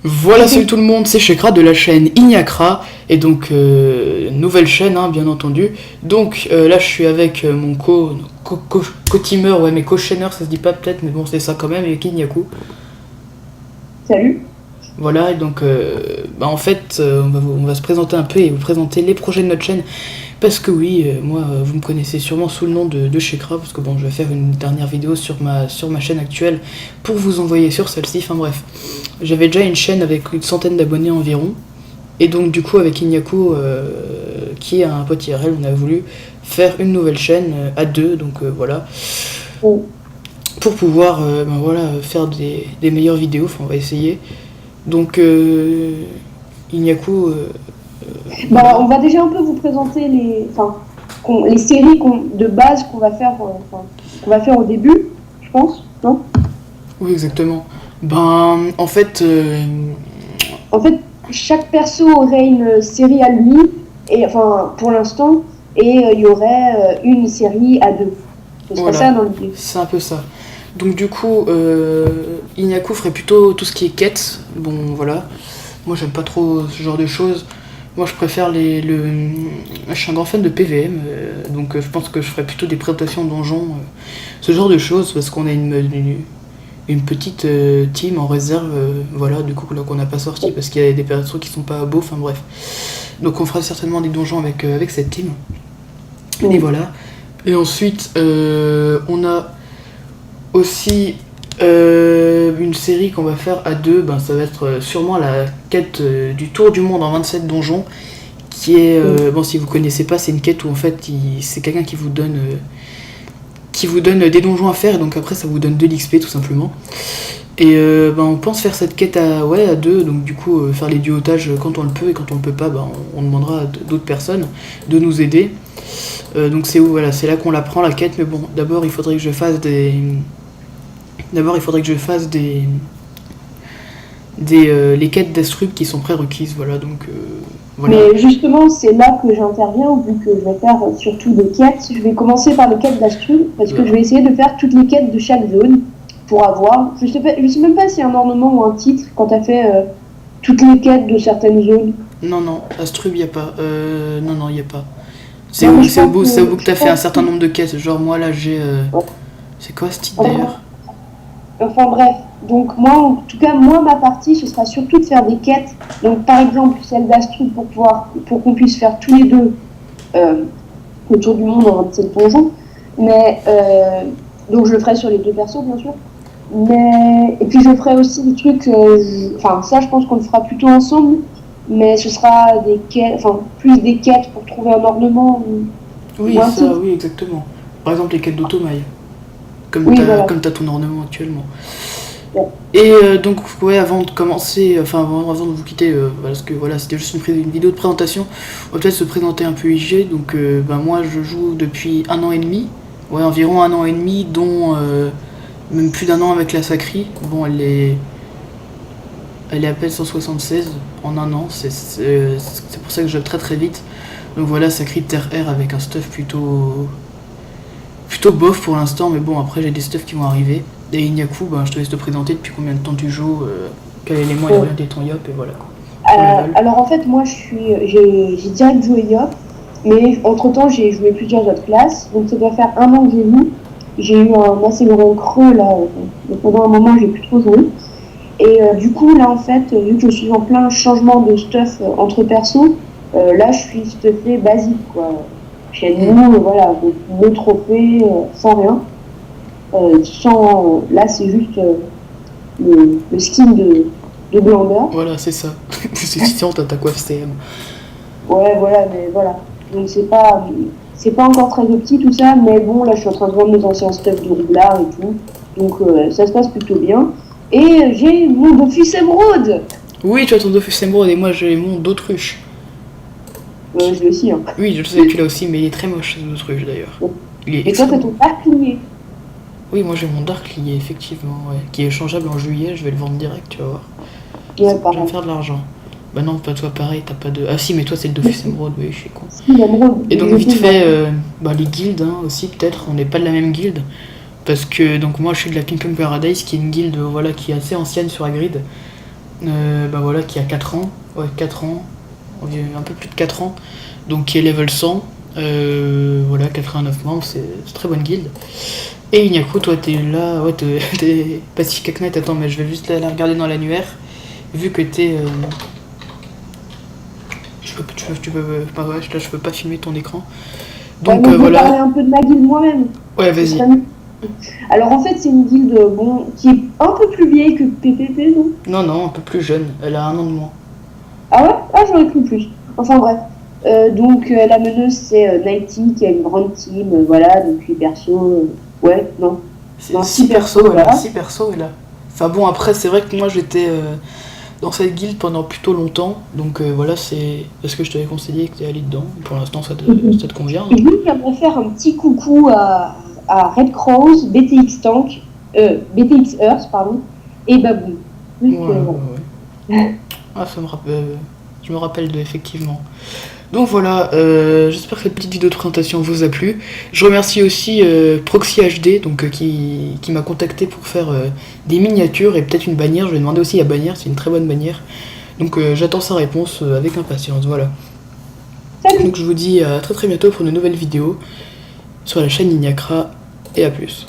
Voilà, salut tout le monde, c'est Shekra de la chaîne Ignakra, et donc nouvelle chaîne, hein, bien entendu. Donc là, je suis avec mon co-teamer, ouais, mais co-chaîneur, ça se dit pas peut-être, mais bon, c'est ça quand même, avec Ignaku. Salut. Voilà, et donc en fait, on va se présenter un peu et vous présenter les projets de notre chaîne. Parce que oui, moi, vous me connaissez sûrement sous le nom de Shekra, parce que bon, je vais faire une dernière vidéo sur ma chaîne actuelle pour vous envoyer sur celle-ci, enfin bref. J'avais déjà une chaîne avec une centaine d'abonnés environ, et donc du coup avec Ignaku, qui est un pote IRL, on a voulu faire une nouvelle chaîne à deux, donc voilà, Bon. pour pouvoir faire des meilleures vidéos, enfin on va essayer. Donc Ignaku... Bah, on va déjà un peu vous présenter les séries de base qu'on va faire au début, je pense, non? Oui, exactement. Ben, en fait, En fait, chaque perso aurait une série à lui, et enfin pour l'instant, et il y aurait une série à deux. Ce serait voilà, ça dans l'idée. c'est un peu ça. Donc du coup, Ignaku ferait plutôt tout ce qui est quête. Bon, voilà. Moi, j'aime pas trop ce genre de choses. Moi, je préfère je suis un grand fan de PVM, donc je pense que je ferais plutôt des présentations donjons, ce genre de choses, parce qu'on a une petite team en réserve, voilà, du coup, là, qu'on n'a pas sorti, parce qu'il y a des persos qui sont pas beaux, enfin bref. Donc on fera certainement des donjons avec cette team. Et voilà. Et ensuite, on a aussi une série qu'on va faire à deux. Ben, ça va être sûrement la quête du tour du monde en 27 donjons. Qui est, bon, si vous connaissez pas, c'est une quête où en fait, c'est quelqu'un qui vous donne des donjons à faire. Et donc après, ça vous donne de l'XP tout simplement. Et on pense faire cette quête à deux, donc du coup faire les duotages quand on le peut, et quand on le peut pas, on demandera à d'autres personnes de nous aider. Donc c'est là qu'on la prend la quête, mais bon, d'abord il faudrait que je fasse les quêtes d'Astrub qui sont prérequises, voilà, donc voilà. Mais justement, c'est là que j'interviens, vu que je vais faire surtout des quêtes. Je vais commencer par les quêtes d'Astrud, parce que je vais essayer de faire toutes les quêtes de chaque zone, pour avoir... Je sais même pas s'il y a un ornement ou un titre quand tu as fait toutes les quêtes de certaines zones. Non, Astrub, y a pas. Non, y a pas. C'est au bout que t'as fait un certain nombre de quêtes, genre moi là j'ai... C'est quoi ce titre d'ailleurs? Enfin bref, donc moi, en tout cas, ma partie, ce sera surtout de faire des quêtes. Donc par exemple, celle d'Astrud pour qu'on puisse faire tous les deux le tour du monde en 27 donjons. Mais, donc je le ferai sur les deux persos, bien sûr. Et puis je ferai aussi des trucs, ça je pense qu'on le fera plutôt ensemble, mais ce sera des quêtes, plus des quêtes pour trouver un ornement. Oui, ça, oui, exactement. Par exemple les quêtes d'automail. Comme t'as ton ornement actuellement. Ouais. Et donc, ouais, avant de commencer, avant de vous quitter, parce que voilà, c'était juste une vidéo de présentation, on va peut-être se présenter un peu IG. Donc, moi, je joue depuis 1 an et demi, environ 1 an et demi, dont même plus d'1 an avec la Sacri. Bon, elle est à peine 176 en 1 an, c'est pour ça que je joue très très vite. Donc voilà, Sacri Terre Air avec un stuff plutôt bof pour l'instant, mais bon, après j'ai des stuffs qui vont arriver. Et Ignaku, je te laisse te présenter depuis combien de temps tu joues, quel est les moyens de ton Yop, et voilà quoi. Alors en fait, moi j'ai direct joué Yop, mais entre temps j'ai joué plusieurs autres classes, donc ça doit faire 1 an que j'ai joué. J'ai eu un assez grand creux là, donc pendant un moment j'ai plus trop joué. Et du coup là en fait, vu que je suis en plein changement de stuff entre persos, là je suis stuffé basique quoi. Chez nous, voilà, le trophée, sans rien. Là, c'est juste le skin de Blander. Voilà, c'est ça. C'est sinon, t'as ta coiffe CM. Ouais, voilà, mais voilà. Donc, c'est pas encore très petit tout ça, mais bon, là, je suis en train de vendre mes anciens stuff de roublard et tout. Donc, ça se passe plutôt bien. Et j'ai mon Dofus Émeraude. Oui, tu as ton Dofus Émeraude et moi, j'ai mon d'autruche. Je l'ai aussi. Hein. Oui, je sais que tu l'as aussi, mais il est très moche, ce autruche d'ailleurs. Et toi, t'as ton Darklier. Oui, moi j'ai mon Darklier, effectivement, ouais. Qui est échangeable en juillet, je vais le vendre direct, tu vas voir. Ouais, je vais me faire de l'argent. Bah non, pas toi pareil, t'as pas de... Ah si, mais toi c'est le Dofus Émeraude, oui, je suis con. Et donc vite fait, les guildes aussi, peut-être, on n'est pas de la même guilde. Parce que donc moi je suis de la Ping Pong Paradise, qui est une guilde qui est assez ancienne sur Hagrid. bah voilà, qui a 4 ans, ouais 4 ans, un peu plus de 4 ans, donc qui est level 100, voilà, 89 membres, c'est une très bonne guilde. Et Inyaku, toi t'es là, ouais t'es Pacific Knight, attends mais je vais juste la regarder dans l'annuaire, vu que t'es... bah ouais, là je peux pas filmer ton écran. Ouais, Donc mais je vais parler voilà, un peu de ma guilde moi-même. ouais Ce vas-y. serait mieux. Alors en fait, c'est une guilde bon, qui est un peu plus vieille que PPP, non? Non, non, un peu plus jeune, elle a 1 an de moins. Ah ouais? Ah, j'aurais cru plus. Enfin bref. Donc la meneuse, c'est Nighty, qui a une grande team, voilà, donc les persos, ouais, non. C'est Non, 6 6 persos, persos, elle a voilà. 6 persos, elle a. Enfin bon, après, c'est vrai que moi j'étais dans cette guilde pendant plutôt longtemps, donc voilà, c'est ce que je t'avais conseillé que tu allé dedans. Pour l'instant, ça te convient. Et lui, j'aimerais faire un petit coucou à Red Crows, BTX Tank, BTX Earth, pardon, et Baboon. Ouais, Juste, ouais, voilà. ouais. Ah, je me rappelle de, effectivement. Donc voilà, j'espère que cette petite vidéo de présentation vous a plu. Je remercie aussi Proxy HD donc, qui m'a contacté pour faire des miniatures et peut-être une bannière. Je lui ai demandé aussi la bannière, c'est une très bonne bannière. Donc j'attends sa réponse avec impatience, voilà. Salut! Donc je vous dis à très très bientôt pour une nouvelle vidéo sur la chaîne Ignacra et à plus.